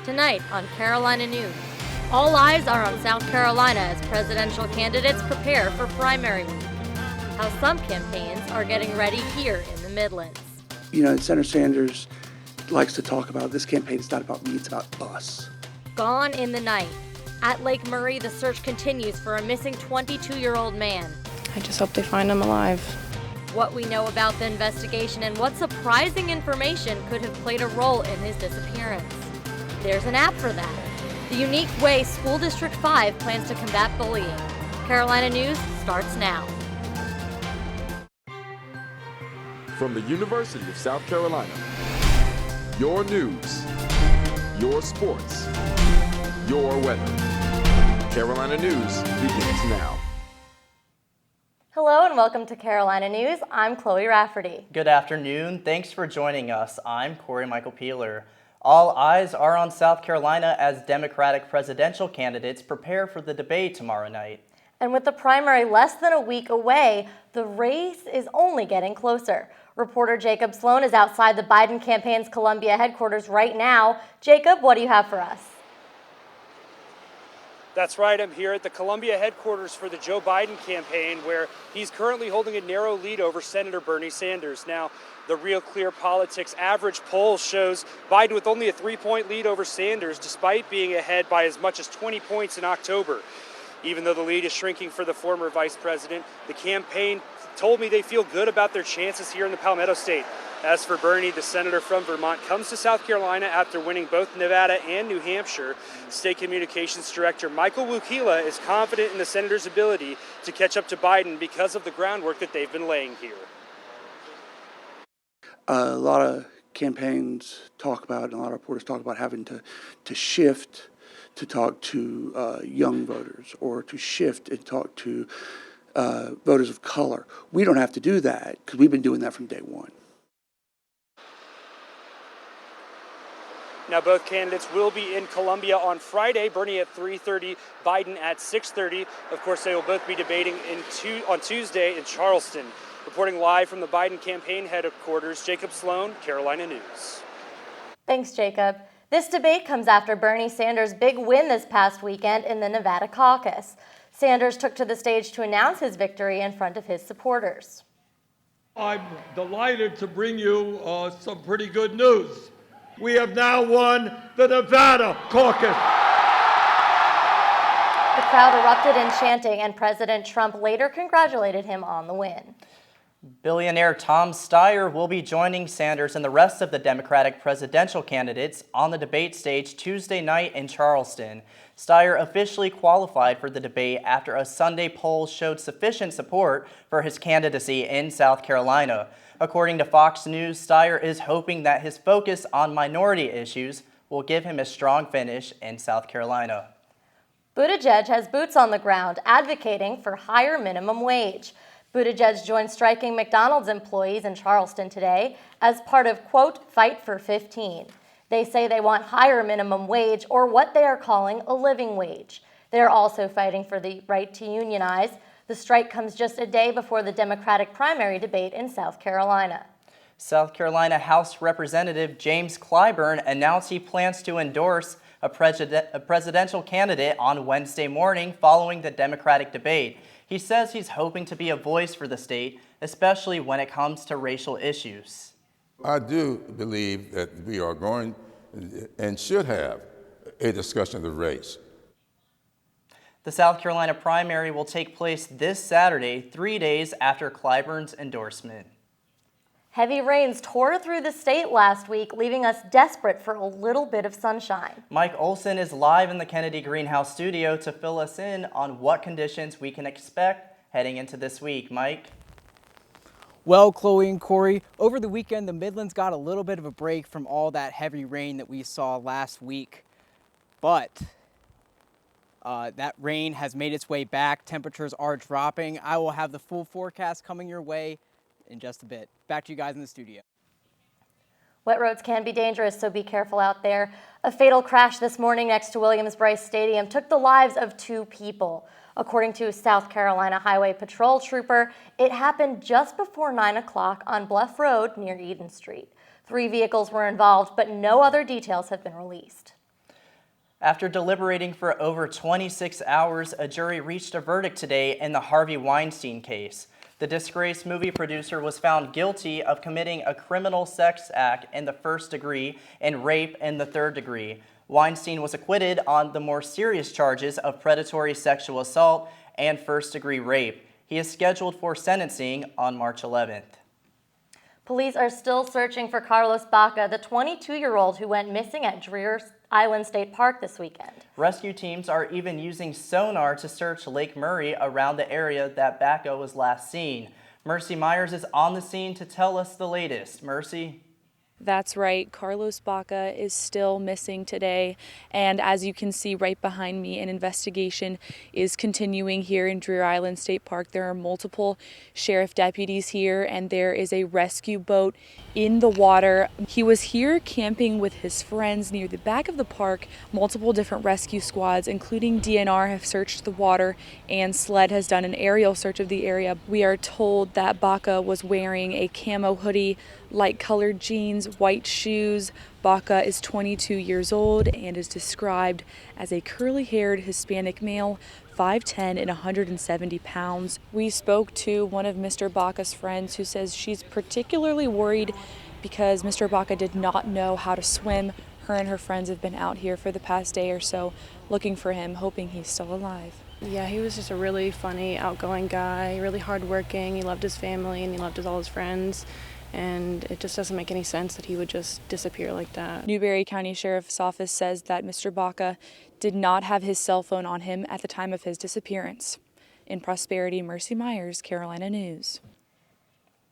Tonight on Carolina News, all eyes are on South Carolina as presidential candidates prepare for primary week. How some campaigns are getting ready here in the Midlands. You know, Senator Sanders likes to talk about this campaign is not about me, it's about us. Gone in the night. At Lake Murray, the search continues for a missing 22-year-old man. I just hope they find him alive. What we know about the investigation and what surprising information could have played a role in his disappearance. There's an app for that. The unique way School District 5 plans to combat bullying. Carolina News starts now. From the University of South Carolina, your news, your sports, your weather. Carolina News begins now. Hello and welcome to Carolina News. I'm Chloe Rafferty. Good afternoon. Thanks for joining us. I'm Corey Michael Peeler. All eyes are on South Carolina as Democratic presidential candidates prepare for the debate tomorrow night. And with the primary less than a week away, the race is only getting closer. Reporter Jacob Sloan is outside the Biden campaign's Columbia headquarters right now. Jacob, what do you have for us? That's right. I'm here at the Columbia headquarters for the Joe Biden campaign, where he's currently holding a narrow lead over Senator Bernie Sanders. Now, the Real Clear Politics average poll shows Biden with only a 3-point lead over Sanders, despite being ahead by as much as 20 points in October. Even though the lead is shrinking for the former vice president, the campaign told me they feel good about their chances here in the Palmetto State. As for Bernie, the senator from Vermont comes to South Carolina after winning both Nevada and New Hampshire. State Communications Director Michael Wukila is confident in the senator's ability to catch up to Biden because of the groundwork that they've been laying here. A lot of campaigns talk about, and a lot of reporters talk about having to shift to talk to young voters or to shift and talk to voters of color. We don't have to do that because we've been doing that from day one. Now, both candidates will be in Columbia on Friday, Bernie at 3:30, Biden at 6:30. Of course, they will both be debating on Tuesday in Charleston. Reporting live from the Biden campaign headquarters, Jacob Sloan, Carolina News. Thanks, Jacob. This debate comes after Bernie Sanders' big win this past weekend in the Nevada caucus. Sanders took to the stage to announce his victory in front of his supporters. I'm delighted to bring you some pretty good news. We have now won the Nevada caucus. The crowd erupted in chanting, and President Trump later congratulated him on the win. Billionaire Tom Steyer will be joining Sanders and the rest of the Democratic presidential candidates on the debate stage Tuesday night in Charleston. Steyer officially qualified for the debate after a Sunday poll showed sufficient support for his candidacy in South Carolina. According to Fox News, Steyer is hoping that his focus on minority issues will give him a strong finish in South Carolina. Buttigieg has boots on the ground advocating for higher minimum wage. Buttigieg joined striking McDonald's employees in Charleston today as part of, quote, Fight for 15. They say they want higher minimum wage, or what they are calling a living wage. They're also fighting for the right to unionize. The strike comes just a day before the Democratic primary debate in South Carolina. South Carolina House Representative James Clyburn announced he plans to endorse a presidential candidate on Wednesday morning following the Democratic debate. He says he's hoping to be a voice for the state, especially when it comes to racial issues. I do believe that we are going and should have a discussion of the race. The South Carolina primary will take place this Saturday, 3 days after Clyburn's endorsement. Heavy rains tore through the state last week, leaving us desperate for a little bit of sunshine. Mike Olson is live in the Kennedy Greenhouse studio to fill us in on what conditions we can expect heading into this week. Mike? Well, Chloe and Corey, over the weekend, the Midlands got a little bit of a break from all that heavy rain that we saw last week. But that rain has made its way back. Temperatures are dropping. I will have the full forecast coming your way in just a bit. Back to you guys in the studio. Wet roads can be dangerous, so be careful out there. A fatal crash this morning next to Williams-Brice Stadium took the lives of 2 people. According to a South Carolina Highway Patrol trooper, it happened just before 9 o'clock on Bluff Road near Eden Street. 3 vehicles were involved, but no other details have been released. After deliberating for over 26 hours, a jury reached a verdict today in the Harvey Weinstein case. The disgraced movie producer was found guilty of committing a criminal sex act in the first degree and rape in the third degree. Weinstein was acquitted on the more serious charges of predatory sexual assault and first-degree rape. He is scheduled for sentencing on March 11th. Police are still searching for Carlos Baca, the 22-year-old who went missing at Deer Island State Park this weekend. Rescue teams are even using sonar to search Lake Murray around the area that Baca was last seen. Mercy Myers is on the scene to tell us the latest. Mercy? That's right, Carlos Baca is still missing today, and as you can see right behind me, an investigation is continuing here in Deer Island State Park. There are multiple sheriff deputies here, and there is a rescue boat in the water. He was here camping with his friends near the back of the park. Multiple different rescue squads, including DNR, have searched the water, and SLED has done an aerial search of the area. We are told that Baca was wearing a camo hoodie, light colored jeans, white shoes. Baca is 22 years old and is described as a curly-haired Hispanic male, 5'10" and 170 pounds. We spoke to one of Mr. Baca's friends who says she's particularly worried because Mr. Baca did not know how to swim. Her and her friends have been out here for the past day or so looking for him, hoping he's still alive. Yeah, he was just a really funny, outgoing guy, really hardworking. He loved his family and he loved all his friends. And it just doesn't make any sense that he would just disappear like that. Newberry County Sheriff's Office says that Mr. Baca did not have his cell phone on him at the time of his disappearance. In Prosperity, Mercy Myers, Carolina News.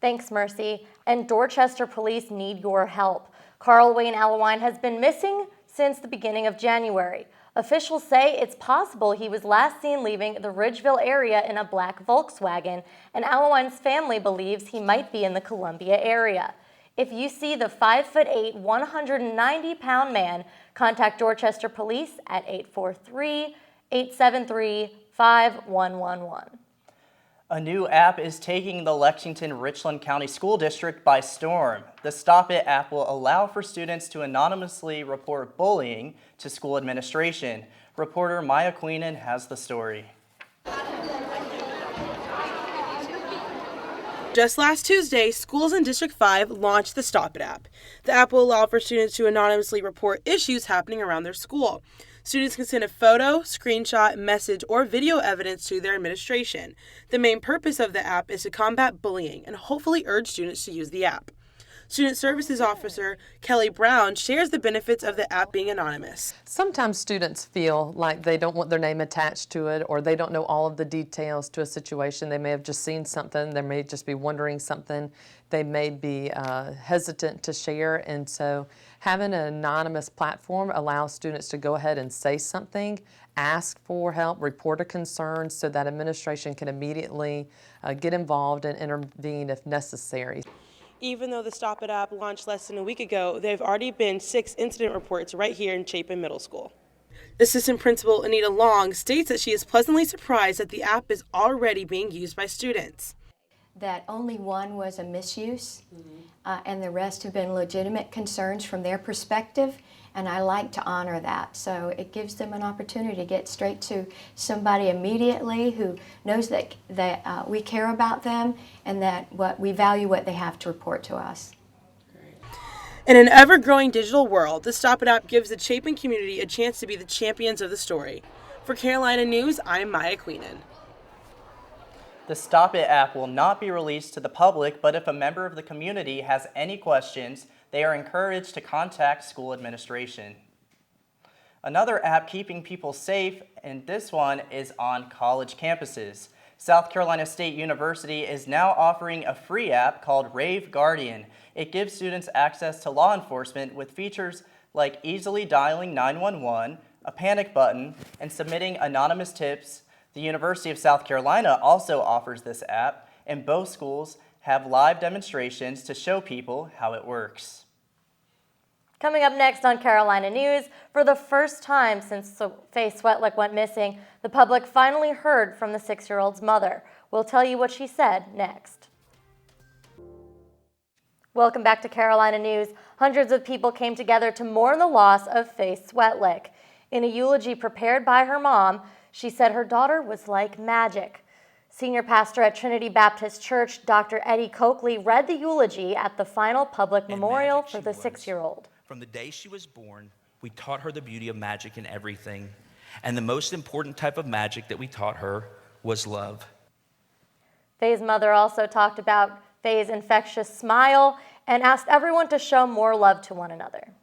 Thanks, Mercy. And Dorchester police need your help. Carl Wayne Allewine has been missing since the beginning of January. Officials say it's possible he was last seen leaving the Ridgeville area in a black Volkswagen, and Allewine's family believes he might be in the Columbia area. If you see the 5'8", 190-pound man, contact Dorchester Police at 843-873-5111. A new app is taking the Lexington-Richland County School District by storm. The Stop It app will allow for students to anonymously report bullying to school administration. Reporter Maya Queenan has the story. Just last Tuesday, schools in District 5 launched the Stop It app. The app will allow for students to anonymously report issues happening around their school. Students can send a photo, screenshot, message, or video evidence to their administration. The main purpose of the app is to combat bullying and hopefully urge students to use the app. Student Services Officer Kelly Brown shares the benefits of the app being anonymous. Sometimes students feel like they don't want their name attached to it, or they don't know all of the details to a situation. They may have just seen something, they may just be wondering something, they may be hesitant to share, and so having an anonymous platform allows students to go ahead and say something, ask for help, report a concern, so that administration can immediately get involved and intervene if necessary. Even though the Stop It app launched less than a week ago, there have already been 6 incident reports right here in Chapin Middle School. Assistant Principal Anita Long states that she is pleasantly surprised that the app is already being used by students. That only one was a misuse, and the rest have been legitimate concerns from their perspective, and I like to honor that. So it gives them an opportunity to get straight to somebody immediately who knows that we care about them and that we value what they have to report to us. In an ever-growing digital world, the Stop It app gives the Chapin community a chance to be the champions of the story. For Carolina News, I'm Maya Queenan. The Stop It app will not be released to the public, but if a member of the community has any questions, they are encouraged to contact school administration. Another app keeping people safe, and this one is on college campuses. South Carolina State University is now offering a free app called Rave Guardian. It gives students access to law enforcement with features like easily dialing 911, a panic button, and submitting anonymous tips. The University of South Carolina also offers this app, and both schools have live demonstrations to show people how it works. Coming up next on Carolina News, for the first time since Faye Swetlick went missing, the public finally heard from the 6-year-old's mother. We'll tell you what she said next. Welcome back to Carolina News. Hundreds of people came together to mourn the loss of Faye Swetlick. In a eulogy prepared by her mom, she said her daughter was like magic. Senior pastor at Trinity Baptist Church, Dr. Eddie Coakley, read the eulogy at the final public memorial for the 6-year-old. From the day she was born, we taught her the beauty of magic in everything. And the most important type of magic that we taught her was love. Faye's mother also talked about Faye's infectious smile and asked everyone to show more love to one another.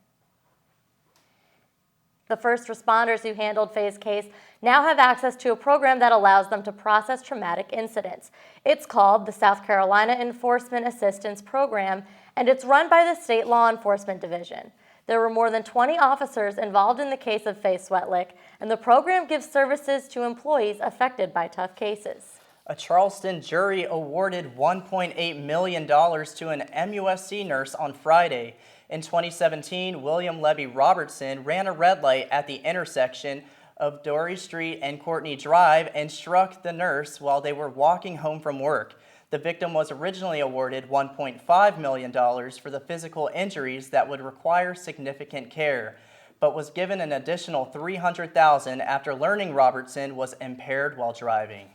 The first responders who handled Faye's case now have access to a program that allows them to process traumatic incidents. It's called the South Carolina Enforcement Assistance Program, and it's run by the State Law Enforcement Division. There were more than 20 officers involved in the case of Faye Swetlick, and the program gives services to employees affected by tough cases. A Charleston jury awarded $1.8 million to an MUSC nurse on Friday. In 2017, William Levy Robertson ran a red light at the intersection of Dory Street and Courtney Drive and struck the nurse while they were walking home from work. The victim was originally awarded $1.5 million for the physical injuries that would require significant care, but was given an additional $300,000 after learning Robertson was impaired while driving.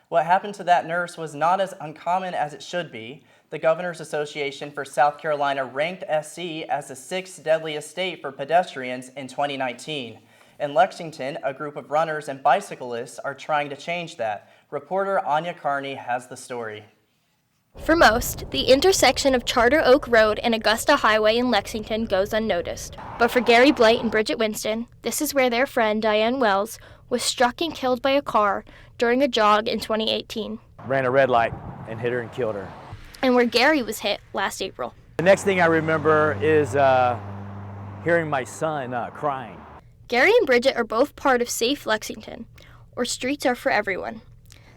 What happened to that nurse was not as uncommon as it should be. The Governor's Association for South Carolina ranked SC as the 6th deadliest state for pedestrians in 2019. In Lexington, a group of runners and bicyclists are trying to change that. Reporter Anya Carney has the story. For most, the intersection of Charter Oak Road and Augusta Highway in Lexington goes unnoticed. But for Gary Blight and Bridget Winston, this is where their friend Diane Wells was struck and killed by a car during a jog in 2018. Ran a red light and hit her and killed her. And where Gary was hit last April. The next thing I remember is hearing my son crying. Gary and Bridget are both part of SAFE Lexington, or Streets Are For Everyone.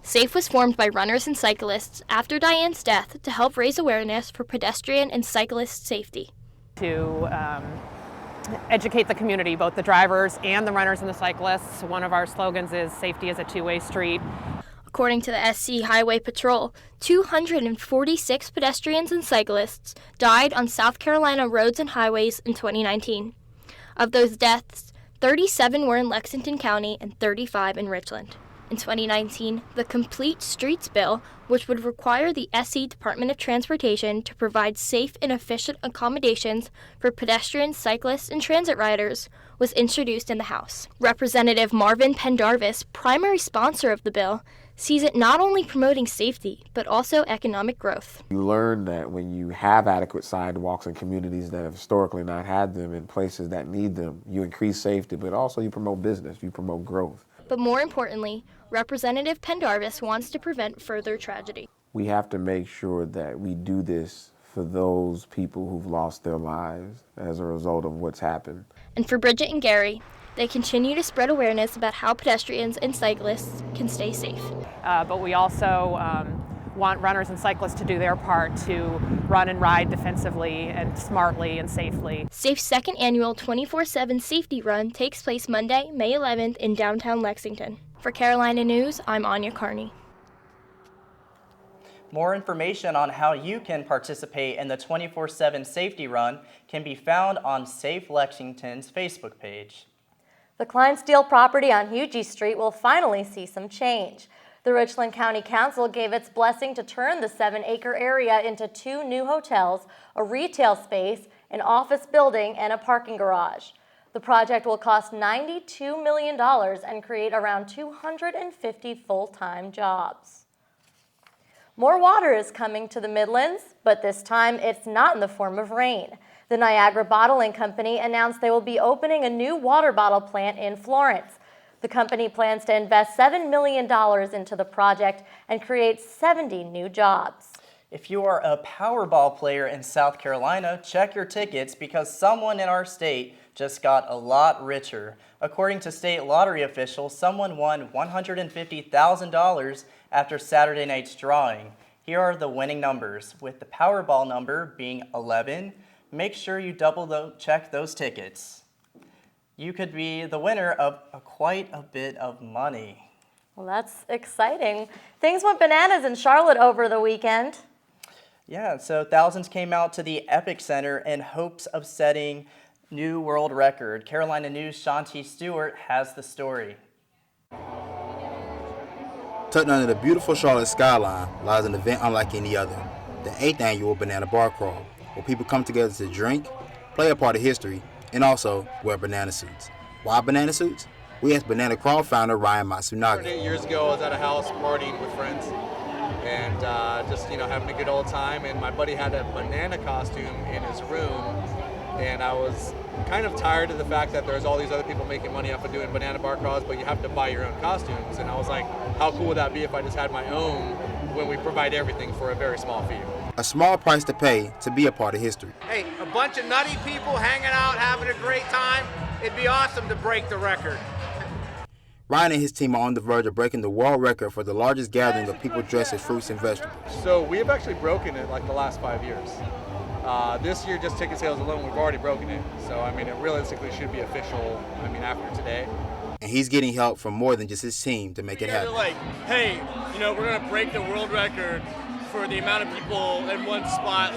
SAFE was formed by runners and cyclists after Diane's death to help raise awareness for pedestrian and cyclist safety. To educate the community, both the drivers and the runners and the cyclists. One of our slogans is safety is a two-way street. According to the SC Highway Patrol, 246 pedestrians and cyclists died on South Carolina roads and highways in 2019. Of those deaths, 37 were in Lexington County and 35 in Richland. In 2019, the Complete Streets Bill, which would require the SC Department of Transportation to provide safe and efficient accommodations for pedestrians, cyclists, and transit riders, was introduced in the House. Representative Marvin Pendarvis, primary sponsor of the bill, sees it not only promoting safety, but also economic growth. You learn that when you have adequate sidewalks in communities that have historically not had them in places that need them, you increase safety, but also you promote business, you promote growth. But more importantly, Representative Pendarvis wants to prevent further tragedy. We have to make sure that we do this for those people who've lost their lives as a result of what's happened. And for Bridget and Gary, they continue to spread awareness about how pedestrians and cyclists can stay safe. But we also want runners and cyclists to do their part to run and ride defensively and smartly and safely. SAFE's second annual 24/7 safety run takes place Monday, May 11th in downtown Lexington. For Carolina News, I'm Anya Carney. More information on how you can participate in the 24/7 safety run can be found on Safe Lexington's Facebook page. The Clydesdale property on Hugie Street will finally see some change. The Richland County Council gave its blessing to turn the 7-acre area into 2 new hotels, a retail space, an office building, and a parking garage. The project will cost $92 million and create around 250 full-time jobs. More water is coming to the Midlands, but this time it's not in the form of rain. The Niagara Bottling Company announced they will be opening a new water bottle plant in Florence. The company plans to invest $7 million into the project and create 70 new jobs. If you are a Powerball player in South Carolina, check your tickets because someone in our state just got a lot richer. According to state lottery officials, someone won $150,000 after Saturday night's drawing. Here are the winning numbers, with the Powerball number being 11. Make sure you check those tickets. You could be the winner of quite a bit of money. Well, that's exciting. Things went bananas in Charlotte over the weekend. Yeah, so thousands came out to the Epic Center in hopes of setting new world record. Carolina News' Shanti Stewart has the story. Tucked under the beautiful Charlotte skyline lies an event unlike any other, the 8th annual Banana Bar Crawl, where people come together to drink, play a part of history, and also wear banana suits. Why banana suits? We asked Banana Crawl founder Ryan Matsunaga. 8 years ago, I was at a house partying with friends and just having a good old time, and my buddy had a banana costume in his room, and I was kind of tired of the fact that there's all these other people making money off of doing banana bar crawls, but you have to buy your own costumes. And I was like, how cool would that be if I just had my own when we provide everything for a very small fee? A small price to pay to be a part of history. Hey, a bunch of nutty people hanging out, having a great time. It'd be awesome to break the record. Ryan and his team are on the verge of breaking the world record for the largest gathering of people dressed as fruits and vegetables. So we have actually broken it like the last 5 years. This year, just ticket sales alone, we've already broken it. So, I mean, it realistically should be official, after today. And he's getting help from more than just his team to make it happen. They're like, hey, we're going to break the world record for the amount of people in one spot,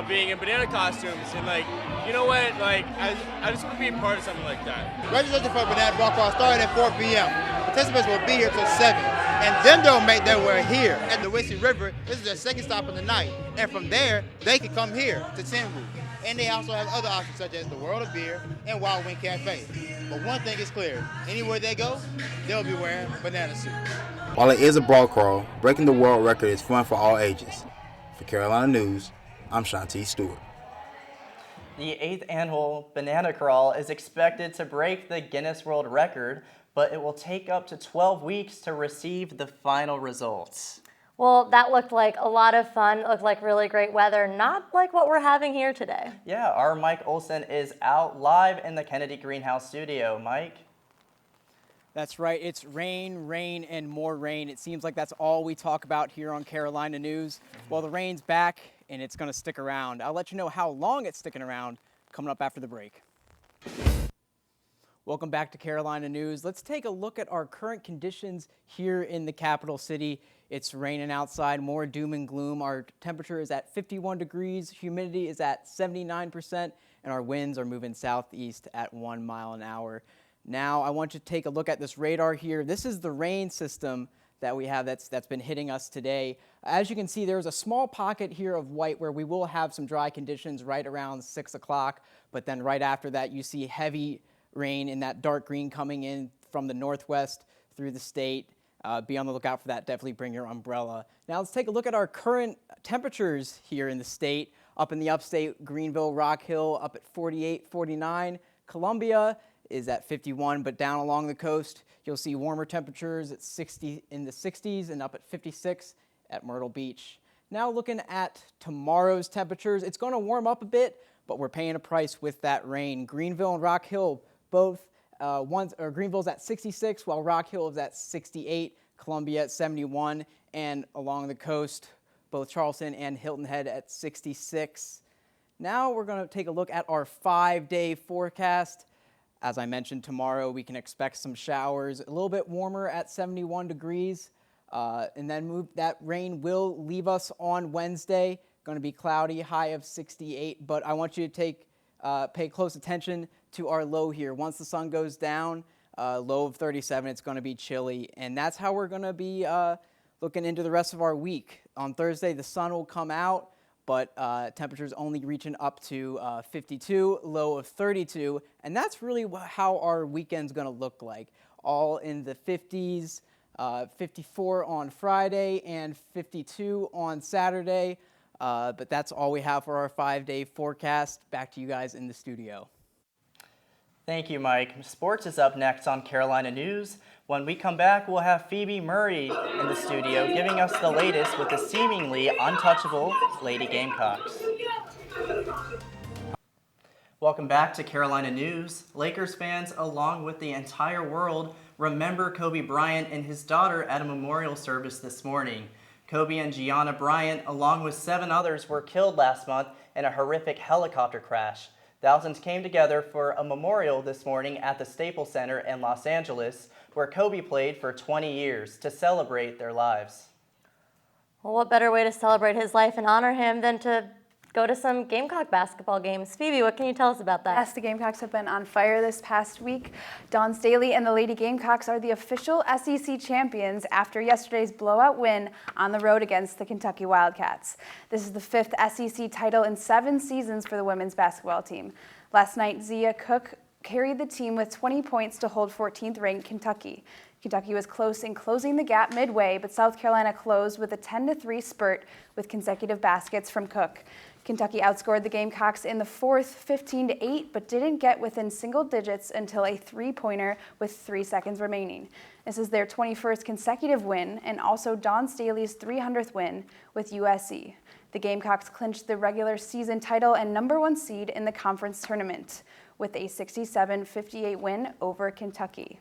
being in banana costumes. And, you know what? I just want to be a part of something like that. Registration for Banana Bar Crawl started at 4 p.m. Participants will be here till 7. And then they'll make their way here at the Wissy River. This is their second stop of the night. And from there, they can come here to Tin Roof. And they also have other options such as the World of Beer and Wild Wing Cafe. But one thing is clear, anywhere they go, they'll be wearing banana suits. While it is a bar crawl, breaking the world record is fun for all ages. For Carolina News, I'm Shanti Stewart. The 8th annual Banana Crawl is expected to break the Guinness World Record, but it will take up to 12 weeks to receive the final results. Well, that looked like a lot of fun. It looked like really great weather, not like what we're having here today. Yeah, our Mike Olson is out live in the Kennedy Greenhouse studio. Mike? That's right. It's rain, rain, and more rain. It seems like that's all we talk about here on Carolina News. Well, the rain's back, and it's going to stick around. I'll let you know how long it's sticking around coming up after the break. Welcome back to Carolina News. Let's take a look at our current conditions here in the capital city. It's raining outside, more doom and gloom. Our temperature is at 51 degrees, humidity is at 79%, and our winds are moving southeast at 1 mile an hour. Now, I want you to take a look at this radar here. This is the rain system that we have that's been hitting us today. As you can see, there's a small pocket here of white where we will have some dry conditions right around 6 o'clock, but then right after that, you see heavy rain in that dark green coming in from the northwest through the state. Be on the lookout for that. Definitely bring your umbrella. Now let's take a look at our current temperatures here in the state. Up in the upstate, Greenville, Rock Hill up at 48, 49. Columbia is at 51, but down along the coast, you'll see warmer temperatures at 60 in the 60s and up at 56 at Myrtle Beach. Now looking at tomorrow's temperatures, it's going to warm up a bit, but we're paying a price with that rain. Greenville and Rock Hill both Greenville's at 66, while Rock Hill is at 68, Columbia at 71, and along the coast, both Charleston and Hilton Head at 66. Now we're going to take a look at our 5-day forecast. As I mentioned, tomorrow we can expect some showers, a little bit warmer at 71 degrees, and then that rain will leave us on Wednesday. Going to be cloudy, high of 68, but I want you to pay close attention to our low here. Once the sun goes down, low of 37, it's going to be chilly, and that's how we're going to be looking into the rest of our week. On Thursday, the sun will come out, but temperatures only reaching up to 52, low of 32, and that's really how our weekend's going to look like. All in the 50s, 54 on Friday and 52 on Saturday. But that's all we have for our 5-day forecast. Back to you guys in the studio. Thank you, Mike. Sports is up next on Carolina News. When we come back, we'll have Phoebe Murray in the studio giving us the latest with the seemingly untouchable Lady Gamecocks. Welcome back to Carolina News. Lakers fans, along with the entire world, remember Kobe Bryant and his daughter at a memorial service this morning. Kobe and Gianna Bryant, along with 7 others, were killed last month in a horrific helicopter crash. Thousands came together for a memorial this morning at the Staples Center in Los Angeles, where Kobe played for 20 years, to celebrate their lives. Well, what better way to celebrate his life and honor him than to go to some Gamecock basketball games. Phoebe, what can you tell us about that? Yes, the Gamecocks have been on fire this past week. Dawn Staley and the Lady Gamecocks are the official SEC champions after yesterday's blowout win on the road against the Kentucky Wildcats. This is the 5th SEC title in 7 seasons for the women's basketball team. Last night, Zia Cook carried the team with 20 points to hold 14th-ranked Kentucky. Kentucky was close in closing the gap midway, but South Carolina closed with a 10-3 spurt with consecutive baskets from Cook. Kentucky outscored the Gamecocks in the fourth 15-8, but didn't get within single digits until a three-pointer with 3 seconds remaining. This is their 21st consecutive win and also Dawn Staley's 300th win with USC. The Gamecocks clinched the regular season title and #1 seed in the conference tournament with a 67-58 win over Kentucky.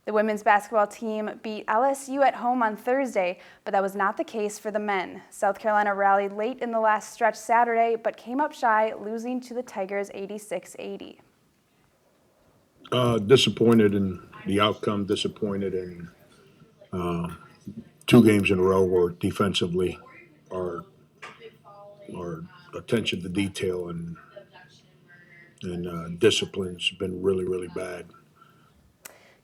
The women's basketball team beat LSU at home on Thursday, but that was not the case for the men. South Carolina rallied late in the last stretch Saturday, but came up shy, losing to the Tigers 86-80. Disappointed in the outcome, disappointed in 2 games in a row where defensively our attention to detail and discipline's been really, really bad.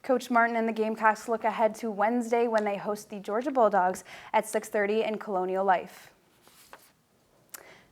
Coach Martin and the Gamecocks look ahead to Wednesday when they host the Georgia Bulldogs at 6:30 in Colonial Life.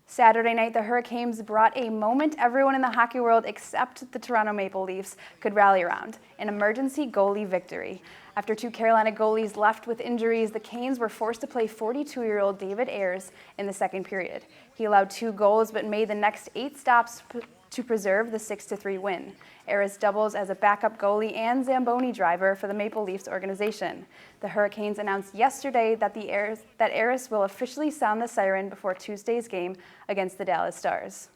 Saturday night, the Hurricanes brought a moment everyone in the hockey world except the Toronto Maple Leafs could rally around, an emergency goalie victory. After 2 Carolina goalies left with injuries, the Canes were forced to play 42-year-old David Ayres in the second period. He allowed 2 goals but made the next 8 stops to preserve the 6-3 win. Ayres doubles as a backup goalie and Zamboni driver for the Maple Leafs organization. The Hurricanes announced yesterday that Ayres will officially sound the siren before Tuesday's game against the Dallas Stars.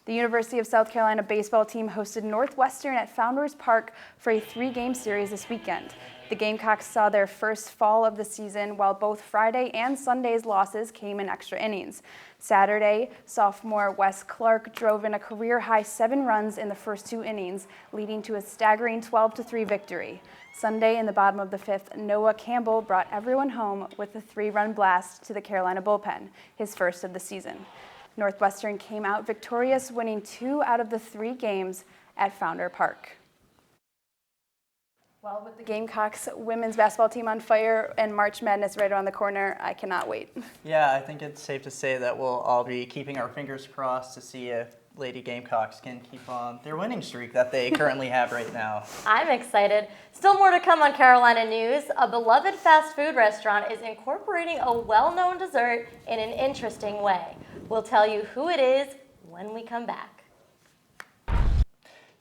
The University of South Carolina baseball team hosted Northwestern at Founders Park for a 3-game series this weekend. The Gamecocks saw their first fall of the season, while both Friday and Sunday's losses came in extra innings. Saturday, sophomore Wes Clark drove in a career-high 7 runs in the first 2 innings, leading to a staggering 12-3 victory. Sunday, in the bottom of the 5th, Noah Campbell brought everyone home with a 3-run blast to the Carolina bullpen, his first of the season. Northwestern came out victorious, winning 2 out of the 3 games at Founder Park. Well, with the Gamecocks women's basketball team on fire and March Madness right around the corner, I cannot wait. Yeah, I think it's safe to say that we'll all be keeping our fingers crossed to see if Lady Gamecocks can keep on their winning streak that they currently have right now. I'm excited. Still more to come on Carolina News. A beloved fast food restaurant is incorporating a well-known dessert in an interesting way. We'll tell you who it is when we come back.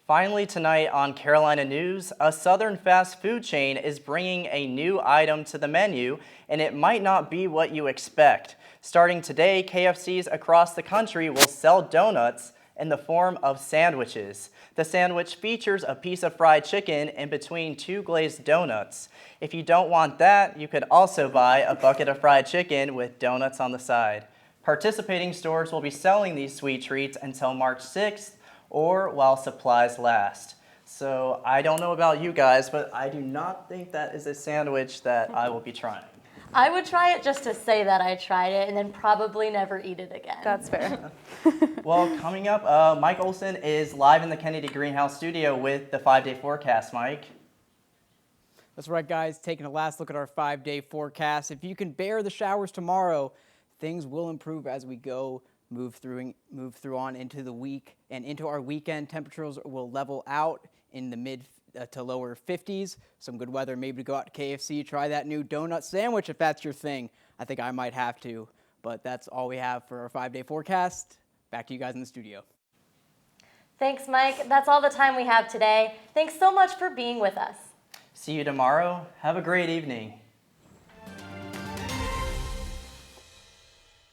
Finally tonight on Carolina News, a southern fast food chain is bringing a new item to the menu, and it might not be what you expect. Starting today, KFCs across the country will sell donuts in the form of sandwiches. The sandwich features a piece of fried chicken in between 2 glazed donuts. If you don't want that, you could also buy a bucket of fried chicken with donuts on the side. Participating stores will be selling these sweet treats until March 6th, or while supplies last. So I don't know about you guys, but I do not think that is a sandwich that I will be trying. I would try it just to say that I tried it and then probably never eat it again. That's fair. Well, coming up, Mike Olson is live in the Kennedy Greenhouse studio with the 5-day forecast. Mike? That's right, guys. Taking a last look at our 5-day forecast. If you can bear the showers tomorrow, things will improve as we move through on into the week and into our weekend. Temperatures will level out in the mid to lower 50s. Some good weather, maybe to go out to KFC, try that new donut sandwich if that's your thing. I think I might have to, but that's all we have for our 5-day forecast. Back to you guys in the studio. Thanks, Mike. That's all the time we have today. Thanks so much for being with us. See you tomorrow. Have a great evening.